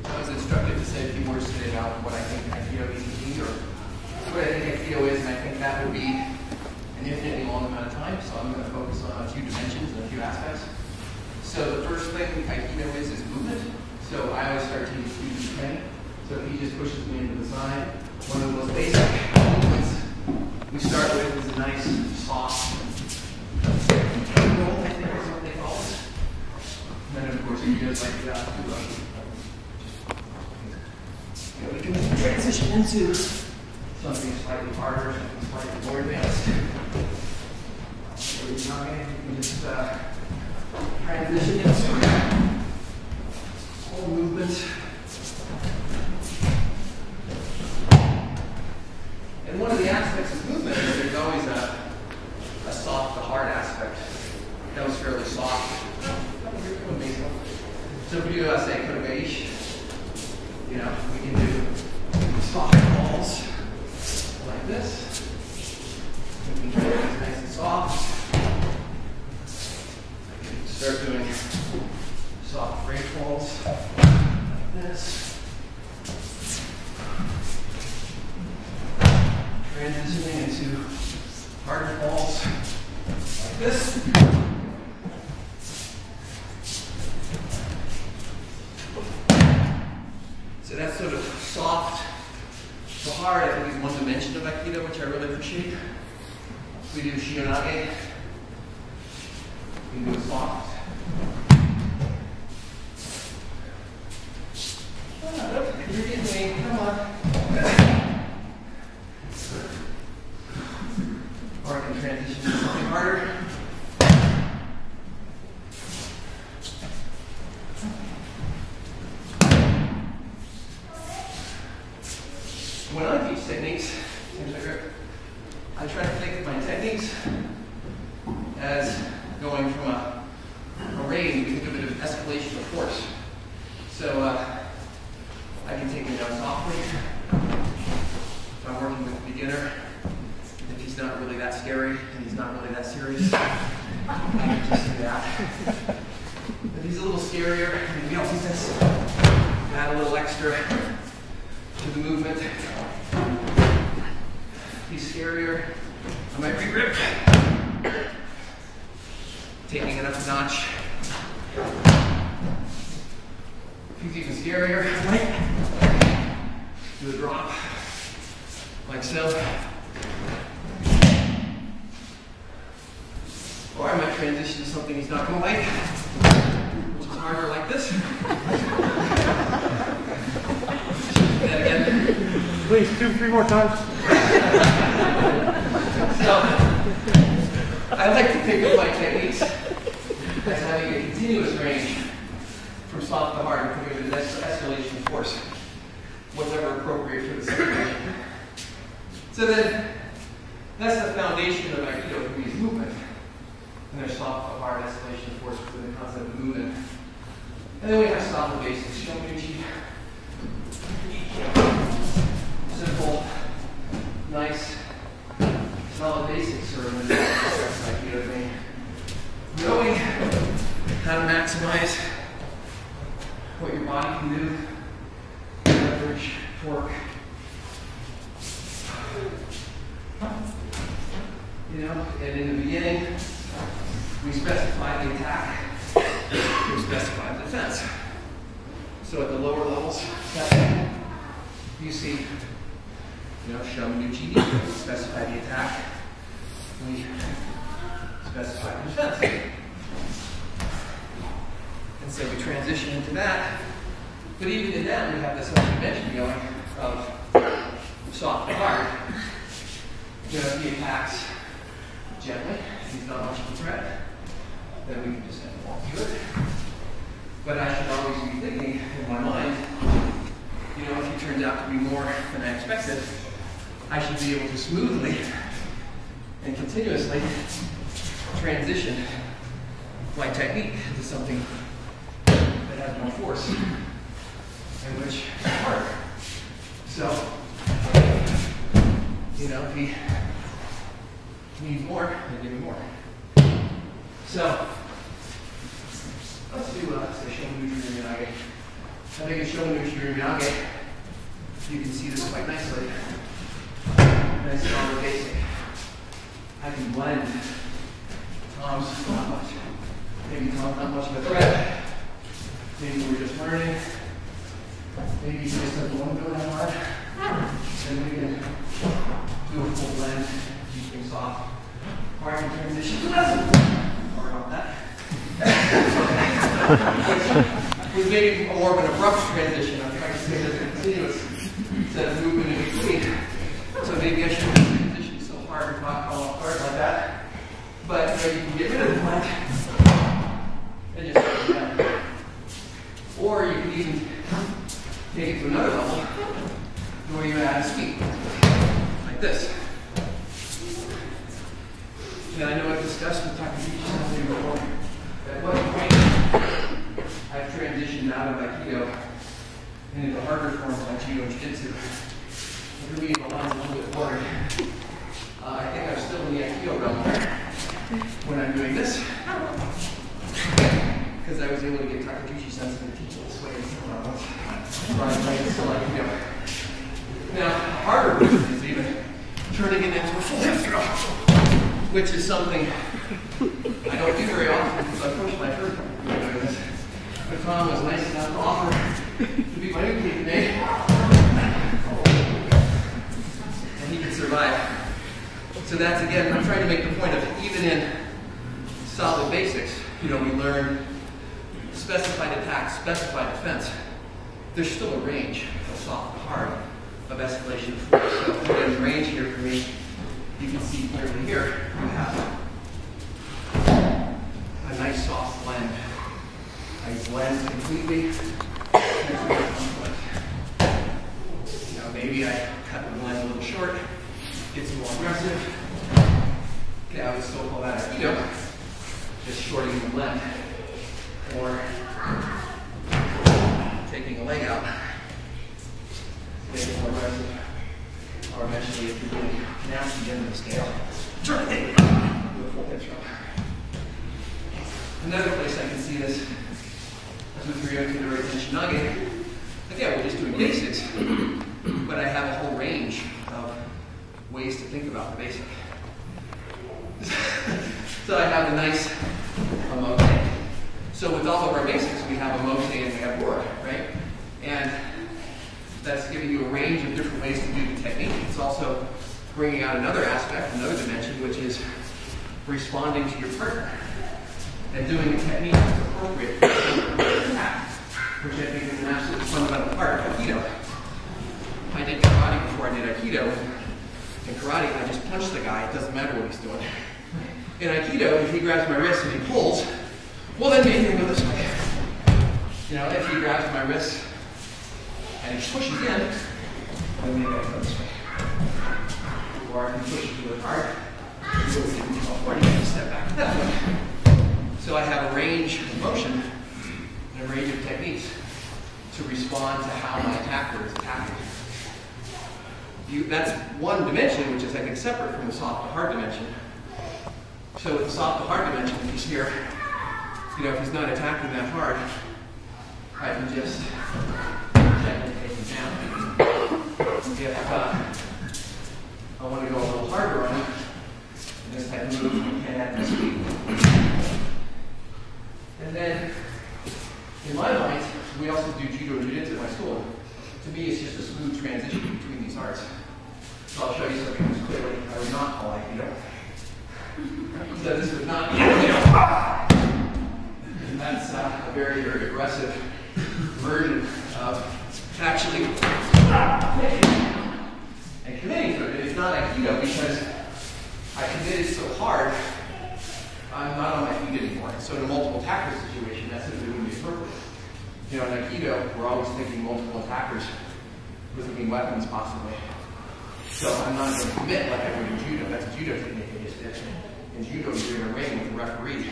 I was instructed to say a few words today about what I think Aikido needs to be, or what I think Aikido is, and I think that would be an infinitely long amount of time, so I'm going to focus on a few dimensions and a few aspects. So the first thing Aikido is movement. So I always start teaching students training. So if he just pushes me into the side, one of the most basic movements we start with is a nice, soft roll, I think is what they call it. And then of course he does like that. We can transition into something slightly harder, something slightly more advanced. So we can just transition into whole movement. And one of the aspects of movement is there's always a soft to hard aspect. That was fairly soft. So if we do, say, Hurtubise, you know, we can do soft balls like this. We can try to be nice and soft. Start doing soft break balls like this. Transitioning into harder balls like this. So that's sort of soft to hard. I think is one dimension of Aikido, which I really appreciate. We do Shionage. We do soft. You're getting me. Come on. Or I can transition to something harder. When I teach techniques, I try to think of my techniques as going from a range. We think of it as escalation of force. So I can take it down softly. If I'm working with a beginner, if he's not really that scary and he's not really that serious, I can just do that. If he's a little scarier and he helps us add a little extra to the movement. If he's scarier, I might re-grip. Taking it up a notch. If he's even scarier, I might do a drop, like so. Or I might transition to something he's not going to like, which is harder like this. Do that again. Please, 2-3 more times. So, I like to think of my techniques as having a continuous range from soft to hard, and think of it as escalation of force, whatever appropriate for the situation. So then, that's the foundation of Aikido for me is movement. And there's soft to hard escalation of force within the concept of movement. And then we have solid basics. Simple, nice, solid basics are in the Aikido thing. Knowing how to maximize what your body can do, leverage, torque. You know, and in the beginning, we specify the attack, we specify the defense. So at the lower levels, you see, Shamanyu-Chi, we specify the attack, we specify the defense. And so we transition into that, but even in that, we have this whole dimension going of soft to hard. If he attacks gently, he's not much of a threat, then we can just kind of walk through it. But I should always be thinking in my mind, if he turns out to be more than I expected, I should be able to smoothly and continuously transition my technique into something that has more force and which is harder. So, if he needs more, then give me more. So, let's do say Shamanyu-Chi. I think it's showing you your Miyagi. You can see this quite nicely. Nice solid basic. I can blend. Tom's not much. Maybe Tom's not much of a threat. Maybe we're just learning. Maybe you just have one go that hard. Then we can do a full blend, keep things soft. Hard to transition to lesson. Sorry about that. Was maybe more of an abrupt transition. I'm trying to say there's a continuous set of movement in between. So maybe I shouldn't transition so hard and not fall apart like that. But you can get rid of the blend and just go down. Or you can even take it to another level where you add a speed, like this. Now I know I've discussed with Takahashi something before. At what point I've transitioned out of Aikido into the harder forms of Aikido and Jiu-Jitsu. For me, the line's a little bit blurred. I think I'm still in the Aikido realm when I'm doing this. Because I was able to get Takahashi sensitive to teach this way when I was trying to still Aikido. Now, harder version is even turning it into a full hip throw, which is something I don't do very often because I pushed my first time doing this. But Tom was nice enough to offer to be my new teammate, and he could survive. So that's, again, I'm trying to make the point of even in solid basics, we learn specified attack, specified defense. There's still a range of soft to hard of escalation of force. So again, the range here for me, you can see clearly here, you have a nice soft blend. I blend completely. Maybe I cut the blend a little short, get some more aggressive. Okay, I would still call that Aikido, just shortening the blend. Or taking a leg out, getting more aggressive. Or eventually, if you're really nasty end of the scale, turn it do a full hip throw. Another place I can see this is with Ryoku Shinage. Again, we're just doing basics, but I have a whole range of ways to think about the basic. So I have a nice mote. So with all of our basics, we have a mote and we have word, right? And that's giving you a range of different ways to do the technique. It's also bringing out another aspect, another dimension, which is responding to your partner and doing the technique that's appropriate for the attack, which I think is an absolutely fundamental part of Aikido. I did karate before I did Aikido. In karate, I just punch the guy. It doesn't matter what he's doing. In Aikido, if he grabs my wrist and he pulls, well, then maybe I go this way. If he grabs my wrist and he pushes in, then maybe I go this way. Or if he pushes really hard, or you can step back that way. So I have a range of motion and a range of techniques to respond to how my attacker is attacking. That's one dimension, which is, I think, separate from the soft to hard dimension. So with the soft to hard dimension, if he's here, if he's not attacking that hard, I can just gently take him down. If I want to go a little harder on him, in this type of move, you can't add the speed. And then, in my mind, we also do judo and jiu-jitsu at my school. To me, it's just a smooth transition between these arts. So I'll show you something that's clearly I would not call Aikido. So this would not be Aikido. And that's a very, very aggressive version of actually and committing to it. It's not Aikido because I committed so hard, I'm not on my feet anymore. So in a multiple attacker situation, that simply wouldn't be appropriate. In Aikido, we're always thinking multiple attackers. We're thinking weapons, possibly. So I'm not going to commit like I would in judo. That's a judo technique I just did. In judo, you're in a ring with a referee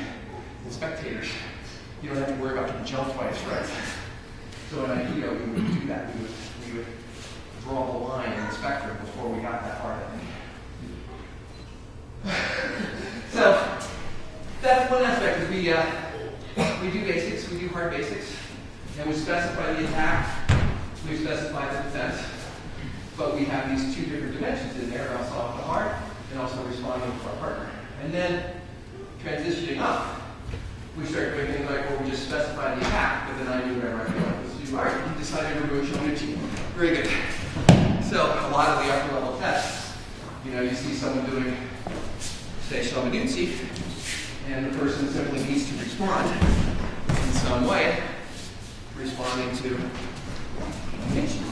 and spectators. You don't have to worry about getting jumped by his friends. So in Aikido, we wouldn't do that. We would draw the line in the spectrum before we got that far. So that's one aspect. Is we do basics. We do hard basics. And we specify the attack, we specify the defense, but we have these two different dimensions in there, also off the heart and also responding to our partner. And then transitioning up, we start doing things like, well, we just specify the attack, but then I do whatever I feel like to do. All right, you decided to do Shonin-chi. Very good. So a lot of the upper level tests, you see someone doing, say, Shonin-chi, and the person simply needs to respond in some way, responding to Shonin-chi.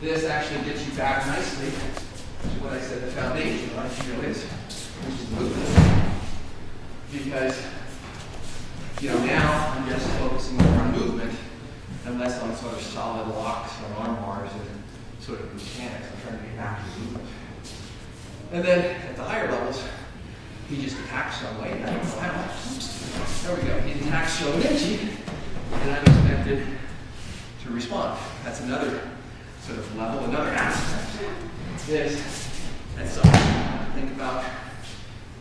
This actually gets you back nicely to what I said the foundation of Aikido is, which is movement. Because, now I'm just focusing more on movement and less on sort of solid locks or arm bars and sort of mechanics. I'm trying to get back to movement. And then at the higher levels, he just attacks some way. I don't know how. There we go. He attacks Shonin-chi, and I'm expected to respond. That's another sort of level, another aspect. And so think about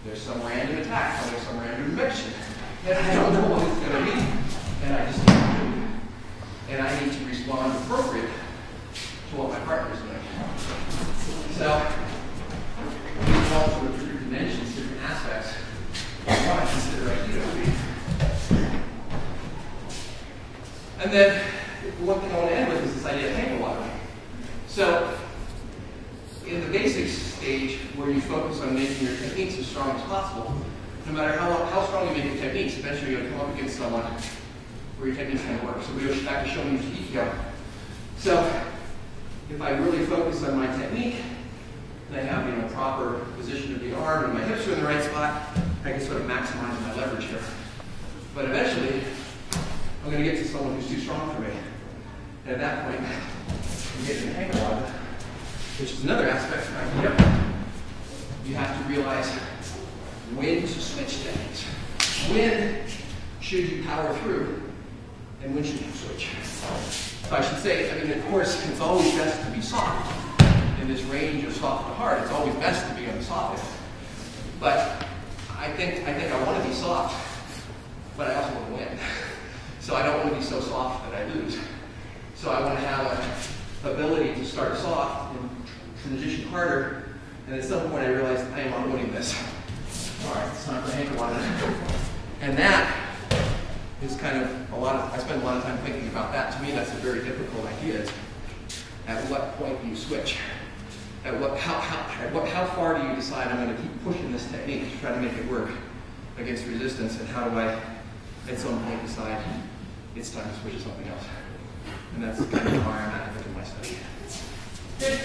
there's some random attack, or there's some random dimension. And I don't know what it's going to be, and I just need to do it. And I need to respond appropriate to what my partner is doing. So, these are all sort of different dimensions, different aspects of what I consider Aikido to be. And then, one thing I want to end with is this idea of hang water. So, in the basic stage, where you focus on making your techniques as strong as possible, no matter how strong you make your techniques, eventually you're going to come up against someone where your technique's going to work. So we go back to Shonin-chi. So if I really focus on my technique, and I have proper position of the arm, and my hips are in the right spot, I can sort of maximize my leverage here. But eventually, I'm going to get to someone who's too strong for me. And at that point, I'm getting a hang of it, which is another aspect of Aikido. You have to realize when to switch things. When should you power through, and when should you switch? So I should say, of course, it's always best to be soft. In this range of soft to hard, it's always best to be on the soft end. But I think I want to be soft, but I also want to win. So I don't want to be so soft that I lose. So I want to have an ability to start soft and transition harder, and at some point I realized I am unwinning this. All right, it's time for ankle on it. And that is kind of I spend a lot of time thinking about that. To me, that's a very difficult idea. Is at what point do you switch? How far do you decide I'm going to keep pushing this technique to try to make it work against resistance, and how do I, at some point, decide it's time to switch to something else? And that's kind of where I'm at in my study. Good.